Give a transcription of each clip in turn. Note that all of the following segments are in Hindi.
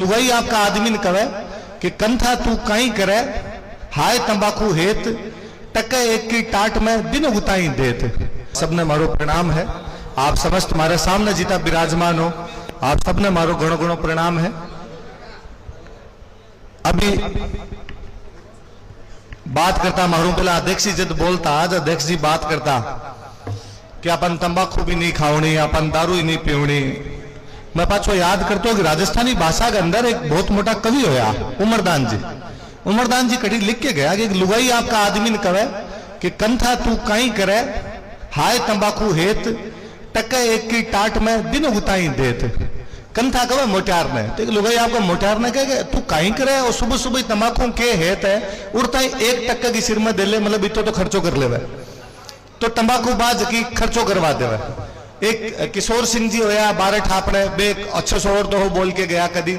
लुगाई आपका आदमी न कवे कि कंथा तू काई करे, हाय तंबाकू हेत टके एक की टाट में दिन उताई देत। सबने मारो प्रणाम है। आप समस्त मारे सामने जीता विराजमान हो, आप सबने मारो घणो घणो प्रणाम है। अभी बात करता मारू पेला अध्यक्ष जब बोलता, आज अध्यक्ष जी बात करता कि अपन तंबाकू भी नहीं खावनी, अपन दारू ही नहीं पीवनी। मैं पाछो याद करता हूं कि राजस्थानी भाषा के अंदर एक बहुत मोटा कवि होया उमरदान जी। उमरदान जी कड़ी लिख के गया कि लुगाई आपका आदमी न कवे कि कंथा तू काई करे, हाय तंबाकू हेत टके एक की टाट में दिन उताई देत। कंथा कवे मोटार ने, तो लुगाई आपका मोटार ने कहे तू काई करे और सुबह सुबह तंबाकू के हेत है उड़ता ही 1 टक्का की सिर में दे ले, मतलब इतो तो खर्चो कर ले। तो तंबाकू बाज की खर्चो करवा देवे। एक किशोर सिंह जी होया 12 ठापने बे अच्छो सोर तो हो बोल के गया कदी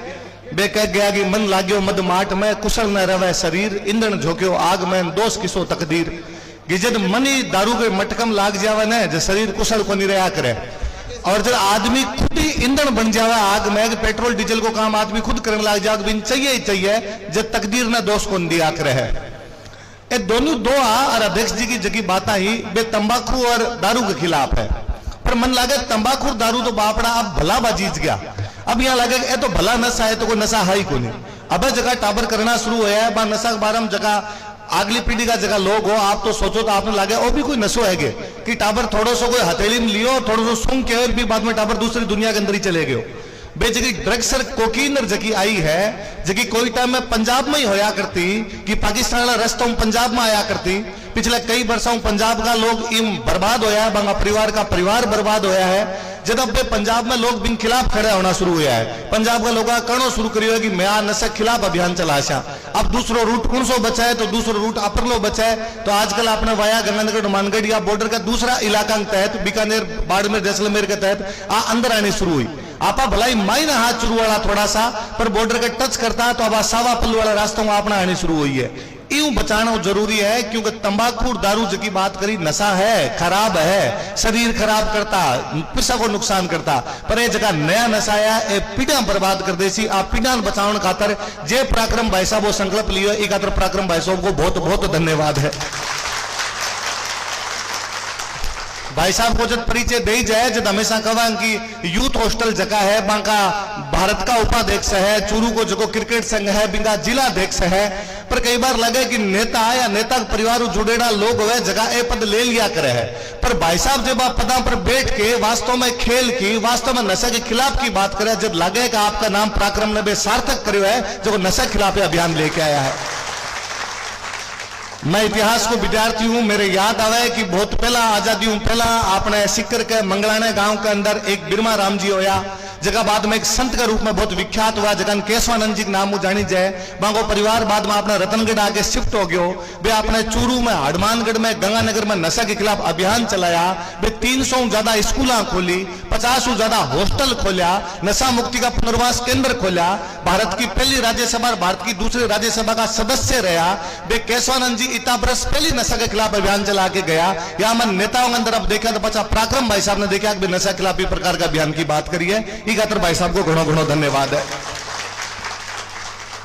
बे कह गया कि मन लाग्यो मद माट में कुशल न रवे शरीर, ईंधन झोंक्यो आग में दोष किसो तकदीर। कि जब मनी दारू के मटकम लाग जावे ने, जब शरीर कुशल को नहीं रहा करे और जब आदमी खुद ही ईंधन बन जावे आग में, कि पेट्रोल डीजल को काम आदमी खुद करने लग जाए, बिन चाहिए ही चाहिए, जब तकदीर ने दोष को दिया करे है। ये दोनों दो और अध्यक्ष जी की जगी बात ही बे तंबाकू और दारू के खिलाफ है। पर मन लगे तंबाकू और दारू तो बापड़ा अब भला बा जीत गया। अब यहाँ लगे ये तो भला नशा है, तो कोई नशा है ही को नहीं। अब जगह टाबर करना शुरू हुआ है, बा नशा के बारे में जगह अगली पीढ़ी का जगह लोग हो, आप तो सोचो तो आपने लगे वो भी कोई नशो है कि टाबर थोड़ो सो कोई हथेली में लियो, थोड़ो सो सूंघ के भी बाद में टाबर दूसरी दुनिया के अंदर ही चले गए। बेजगी ड्रग्स और कोकीन जकी आई है, जकी कोई टाइम में पंजाब में ही होया करती कि पाकिस्तान रास्तों में पंजाब में आया करती। पिछले कई वर्षों पंजाब का लोग इम बर्बाद होया है, बांगा परिवार का परिवार बर्बाद होया है। जब अब पंजाब में लोग बिन खिलाफ खड़े होना शुरू हुआ है, पंजाब का लोग करना शुरू करियो कि मैं नशे खिलाफ अभियान चलाशा। अब दूसरो रूट कौन सो बचा है, तो दूसरो रूट अपरलो बचा है। तो आजकल आपने वाया गंगानगर मानगढ़ या बॉर्डर का दूसरा इलाका के तहत बीकानेर बाड़मेर जैसलमेर के तहत अंदर आने शुरू हुई। आपा भलाई माई ना हाथ शुरू वाला थोड़ा सा पर बॉर्डर का टच करता तो अब सावा पल्लू वाला रास्तों में अपना आनी शुरू हुई है। यूं बचाना जरूरी है, क्योंकि तंबाकू और दारू की बात करी नशा है, खराब है, शरीर खराब करता, पिसा को नुकसान करता। पर ये जगह नया नशा है, पीढ़ा बर्बाद कर देसी। आप पीढ़ा बचाने खातर जे पराक्रम भाई साहब वो संकल्प लियो, एक खातर पराक्रम भाई साहब को बहुत बहुत धन्यवाद है। भाई साहब को जब परिचय दे जाए, जब हमेशा कहा कि यूथ हॉस्टल जगह है, बांका भारत का उपाध्यक्ष है, चूरू को जो क्रिकेट संघ है, बिंगा जिला अध्यक्ष है। पर कई बार लगे कि नेता या नेता परिवार जुड़ेड़ा लोग हुए जगह ए पद ले लिया करे है। पर भाई साहब जब आप पदा पर बैठ के वास्तव में खेल की, वास्तव में नशे के खिलाफ की बात करे, जब लगे कि आपका नाम पराक्रम ने बे सार्थक करो है जो नशे खिलाफ अभियान लेके आया है। मैं इतिहास को विद्यार्थी हूं, मेरे याद आवे कि बहुत पहला आजादी हूं पहला आपने सिक्कर के मंगलाने गांव के अंदर एक बिरमा राम जी होया, जगह बाद में एक संत के रूप में बहुत विख्यात हुआ, जगह केशवानंद जी के नाम जानी जाए। बांगो परिवार बाद में अपना रतनगढ़ आगे शिफ्ट हो गयो। वे आपने चूरू में, हनुमानगढ़ में, गंगानगर में नशा के खिलाफ अभियान चलाया। वे 300 ज्यादा स्कूल खोली, 50 ज्यादा हॉस्टल खोलिया, नशा मुक्ति का पुनर्वास केंद्र खोलिया। भारत की पहली राज्यसभा, भारत की दूसरी राज्यसभा का सदस्य रहा। वे केशवानंद जी इतना बरस पहली नशा के खिलाफ अभियान चला के गया। यहाँ मैं नेताओं के अंदर अब देखा तो पचा पराक्रम भाई साहब ने देखा कि नशा के खिलाफ प्रकार का अभियान की बात करिए। खातर भाई साहब को घणो घणो धन्यवाद है।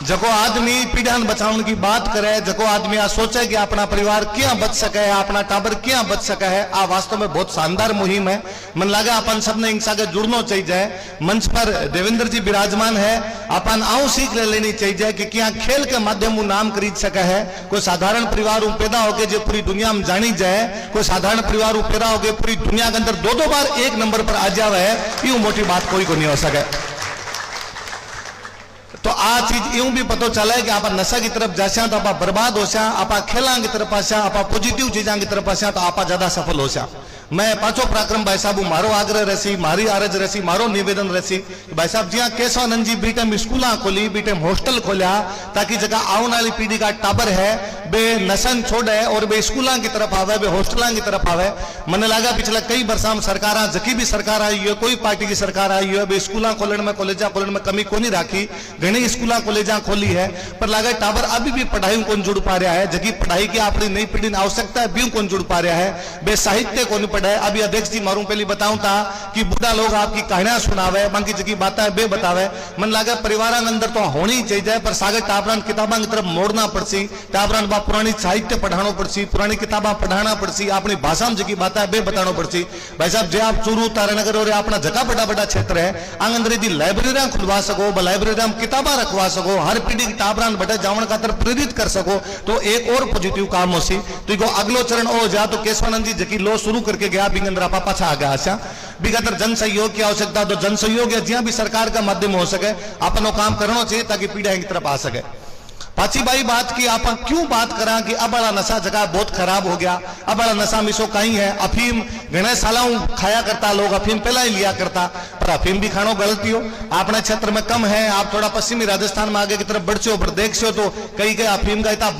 जको आदमी पीढ़ान बचाने की बात करे, जको आदमी आ सोचे कि अपना परिवार क्या बच सके है, अपना टाबर क्या बच सके है, आ वास्तव में बहुत शानदार मुहिम है। मन लगा अपन सबने इनसा के जुड़ना चाहिए। मंच पर देवेंद्र जी विराजमान है, अपन आओ सीख लेनी चाहिए कि क्या खेल के माध्यम नाम खरीद सके है। कोई साधारण परिवार पैदा होके जो पूरी दुनिया में जानी जाए, कोई साधारण परिवार पैदा होके पूरी दुनिया के अंदर 2-2 बार 1 नंबर पर आ जावे है, यूं मोटी बात कोई को नहीं हो सके। तो आ चीज यूं भी पता चला है कि आप नशा की तरफ जाशा तो आप बर्बाद होशा, आप खेला की तरफ आशा, आप पॉजिटिव चीजा की तरफ आशा तो आप ज्यादा सफल होशा। मैं पांचों पराक्रम भाई साहब मारो आग्रह रहसी, मारी आरज रहसी, मारो निवेदन रहसी भाई साहब जी केशवानंद जी बीटेम स्कूल खोली, बीटेम हॉस्टल खोलिया, ताकि जगह आने वाली पीढ़ी का टाबर है बे नशन छोड़े और बे स्कूलों की तरफ आवे, बे हॉस्टलों की तरफ आवे। मने लगा पिछले कई वर्षा में सरकार जकी भी सरकार आई है, कोई पार्टी की सरकार आई है, बे स्कूलों खोलने में कॉलेजा खोलने में कमी को नहीं राखी, घनी स्कूलों कॉलेजा खोली है, पर लगा टावर अभी भी पढ़ाई कौन जुड़ पा रहा है। जगी पढ़ाई की अपनी नई पीढ़ी आवश्यकता है, कौन जुड़ पा रहा है। बे साहित्य कौन पढ़े। अभी अध्यक्ष जी मारू पहली बताऊं था कि बूढ़ा लोग आपकी कहानियां सुनावे, बाकी जगी बातें बे बतावे। मन लगे परिवार अंदर तो होनी चाहिए, पर सागर टाबरान किताबों की तरफ मोड़ना पड़सी, टाबरान बा पुरानी साहित्य पढ़ाना पड़सी, पुरानी किताबा पढ़ाना पड़सी, अपनी भाषा में जगी बातें बे बताना पड़सी। भाई साहब जे आप चूरू तारानगर और अपना जगह बड़ा बड़ा क्षेत्र है, अंदर यदि लाइब्रेरियां खुलवा सको, लाइब्रेरिया में किताबा रखवा सको, हर पीढ़ी की टाबरान बटे जावन का तरफ प्रेरित कर सको, तो एक और पॉजिटिव काम हो सी। तो अगलो चरण हो जा तो केशवानंद जी जकी लो शुरू करके गया बिंगंदर आपा पाछा आ गया आशा बिगतर जन सहयोग की आवश्यकता, तो जन सहयोग या ज्यादा भी सरकार का माध्यम हो सके अपनो काम करना चाहिए ताकि पीढ़ियां की तरफ आ सके। पाची बाई बात की आप क्यों बात करा कि अब वाला नशा जगह बहुत खराब हो गया, अब वाला नशा मिसो कहीं है। अफीम घने सालों खाया करता लोग, अफीम पहला ही लिया करता, पर अफीम भी खानो गलती हो। अपने क्षेत्र में कम है, आप थोड़ा पश्चिमी राजस्थान में आगे की तरफ बढ़ो पर देखो तो कई कई अफीम का इतना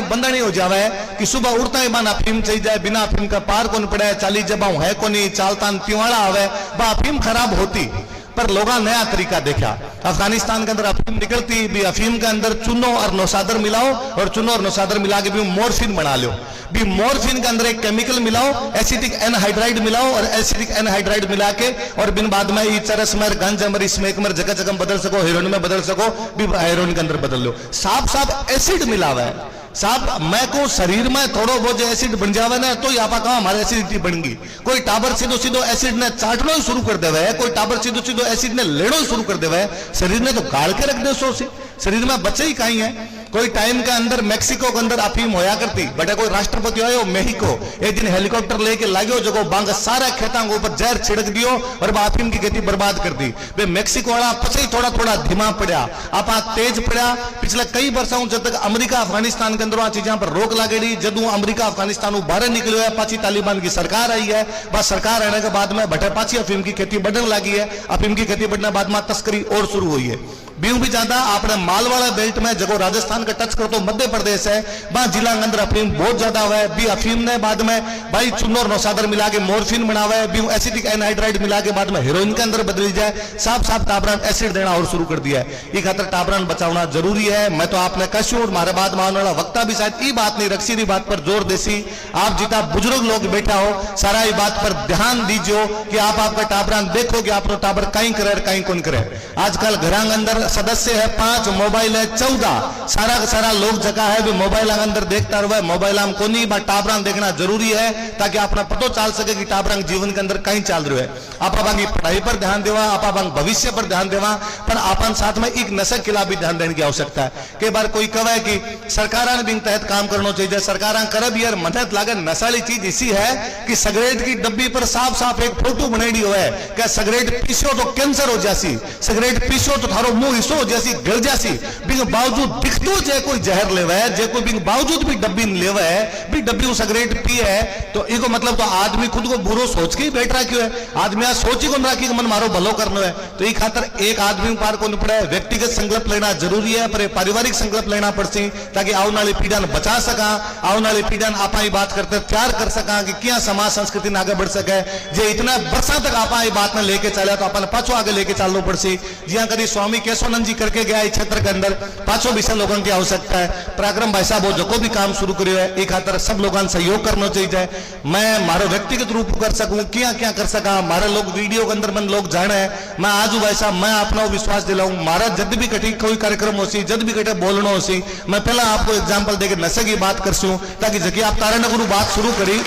बंधनी हो जावे है कि सुबह उड़ता ही मन अफीम चाहिए जाए, बिना अफीम का पार कौन पड़े, चाली जबाऊ है को नहीं, चालता तिवाड़ा आवे, वह अफीम खराब होती। पर लोग नया तरीका देखा। अफगानिस्तान के अंदर अफीम निकलती भी, अफीम के अंदर चूनो और नौसादर मिलाओ और चूनो और नौसादर मिला के भी मोरफिन बना लो। भी मोरफिन के अंदर एक केमिकल मिलाओ, एसिटिक एनहाइड्राइड मिलाओ और एसिटिक एनहाइड्राइड मिला के और बिन बाद में ये चरस में गंज में स्मेक में जगह जगह बदल सको, हीरोइन में बदल सको, भी हीरोइन के अंदर बदल लो। साफ साफ एसिड मिलावा है साहब। मैं को शरीर में थोड़ो बहुत एसिड बन जावे ना तो यहाँ कहा हमारे एसिडिटी बन गई। कोई टाबर सीधो सीधो एसिड ने चाटना ही शुरू कर देवे, कोई टाबर सीधो सीधो एसिड ने लेना ही शुरू कर देवे। शरीर ने तो गाल के रख दे सो से, शरीर में बचे ही कहीं है। कोई टाइम के अंदर मेक्सिको के अंदर अफीम होया करती, बटे कोई राष्ट्रपति आयो मेहिको, एक दिन हेलीकॉप्टर लेके लागो जगो बांग सारा खेतों के ऊपर जहर छिड़क दियो और अफीम की खेती बर्बाद कर दी। वे मेक्सिको वाला पचे थोड़ा थोड़ा धीमा पड़ा, आप तेज पड़ा। पिछले कई वर्षों जब तक अमेरिका अफगानिस्तान के अंदर आ चीजों पर रोक लागेड़ी, जदू अमेरिका अफगानिस्तान बाहर निकलो है, पाची तालिबान की सरकार आई है, बस सरकार आने के बाद में बटे पाची अफीम की खेती बढ़ने लगी है। अफीम की खेती बढ़ने बाद में तस्करी और शुरू हुई है। बीहू भी ज्यादा अपने मालवाड़ा बेल्ट में जगो राजस्थान का टच करो तो मध्य प्रदेश है, वहां जिला के अंदर अफीम बहुत ज्यादा हुआ है। भी अफीम ने बाद में भाई चूनो और नौसादर मिला के मोरफिन बनावा है, भी एसिटिक एनहाइड्राइड मिला के बाद में हीरोइन के अंदर बदली जाए, साफ साफ टाबरान एसिड देना और शुरू कर दिया है। ये खातर टाबरान बचाना जरूरी है। मैं तो आपने कशू और मारे बाद में आने वाला वक्ता भी शायद ये बात नहीं रखी, री बात पर जोर देसी। आप जितना बुजुर्ग लोग बैठा हो सारा ये बात पर ध्यान दीजिए कि आप आपका टाबरान देखो कि आपको टाबर कहीं करे कहीं कौन करे। आजकल घर अंदर सदस्य है 5, मोबाइल है 14, सारा का सारा लोग जगह है भी मोबाइल अंदर देखता रहे। मोबाइल में कोनी बा टाबरान देखना जरूरी है ताकि अपना पतो चल सके कि टाबरान जीवन के अंदर कहीं चल रहे है। आप पढ़ाई पर ध्यान देवा, आप भविष्य पर ध्यान देवा, पर अपन साथ में एक नशे के खिलाफ भी ध्यान देने की आवश्यकता है। कई बार कोई कहे कि सरकार ने भी तहत काम करना चाहिए, सरकार करे भी यार मदद लागे। नशाली चीज इसी है कि सिगरेट की डब्बी पर साफ साफ एक फोटो बनाई हुआ है क्या सिगरेट पीसो तो कैंसर हो जासी, सिगरेट पीसो तो थारो मुंह हिस्सो हो जैसी गिर जासी। बिंग बावजूद दिखतो जे कोई जहर लेवे है, जे कोई बिंग बावजूद भी डब्बी लेवे है, भी डब्बी वो सिगरेट पिए है, तो इको मतलब तो आदमी खुद को बुरो सोच के ही बैठ रहा क्यों है। आदमी आज सोच ही कौन रखी कि मन मारो भलो करना है। तो ये खातर एक आदमी पार को नहीं पड़े, व्यक्तिगत संकल्प लेना जरूरी है, पर पारिवारिक संकल्प लेना पड़सी ताकि आने वाली पीढ़ी बचा सका, आने वाली पीढ़ी आप बात करते तैयार कर सका कि क्या समाज संस्कृति में आगे बढ़ सके। जे इतना वर्षा तक आप बात में लेके चले तो अपन पाछो आगे लेके चलना पड़सी। जिया कभी स्वामी केशवानंद जी करके गया क्षेत्र के अंदर पाछो विषय लोगों की आवश्यकता है। पराक्रम भाई साहब जो को भी काम शुरू करियो है, एक खातर सब लोगों सहयोग करना चाहिए। मैं मारो व्यक्तिगत रूप कर सकूं, क्या क्या कर सका, मारे लोग वीडियो के अंदर मन लोग जाने है। मैं आज भाई साहब मैं अपना विश्वास दिलाऊं, मारा जब भी कटी कोई कार्यक्रम हो सी, जब भी कटे बोलना हो सी, मैं पहला आपको एग्जाम्पल देकर नशे की बात कर सूं ताकि जगह आप तारानगर बात शुरू करी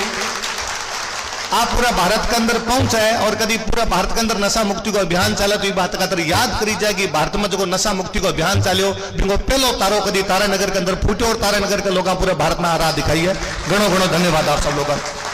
आप पूरा भारत के अंदर पहुंचे और कभी पूरा भारत के अंदर नशा मुक्ति को अभियान चले तो ये बात का याद करी जाएगी। भारत में जो नशा मुक्ति को अभियान चलो बिंगो पहलो तारो कभी तारानगर के अंदर फूटे और तारानगर के लोग पूरे भारत में आ रहा दिखाई है। घणो घणो धन्यवाद आप सब लोग।